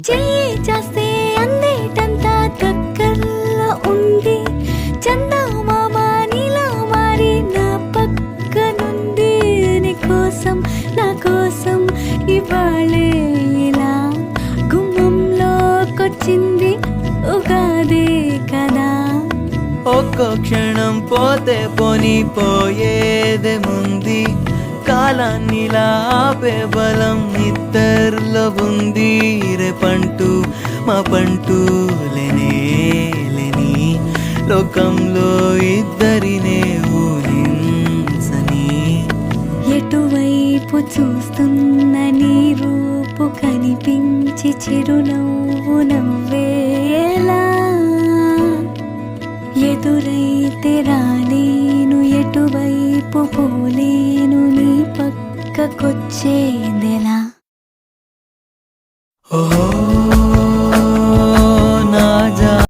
చెయ్యి చేస్తే అందేటంతా దగ్గరలో ఉంది. చందమామ నీలా మారి నా పక్కనుంది. నీకోసం నా కోసం ఇవాళే ఇలా గుమ్మంలోకొచ్చింది ఉగాదే కదా. ఒక్కో క్షణం పోతే పోని పోయేదేముంది. కాలాన్నిలా ఆపే బలం ఇద్దరిలో ఉంది. రేపంటూ మా పంటూ లేని లోకంలో ఇద్దరినే ఊహించని. ఎటువైపు చూస్తున్న నీ రూపు కనిపించి చిరునవ్వు నవ్వేలా. ఎదురైతే రాలేను, ఎటువైపు పోలేను, నీ పక్కకొచ్చేదెలా. ఓ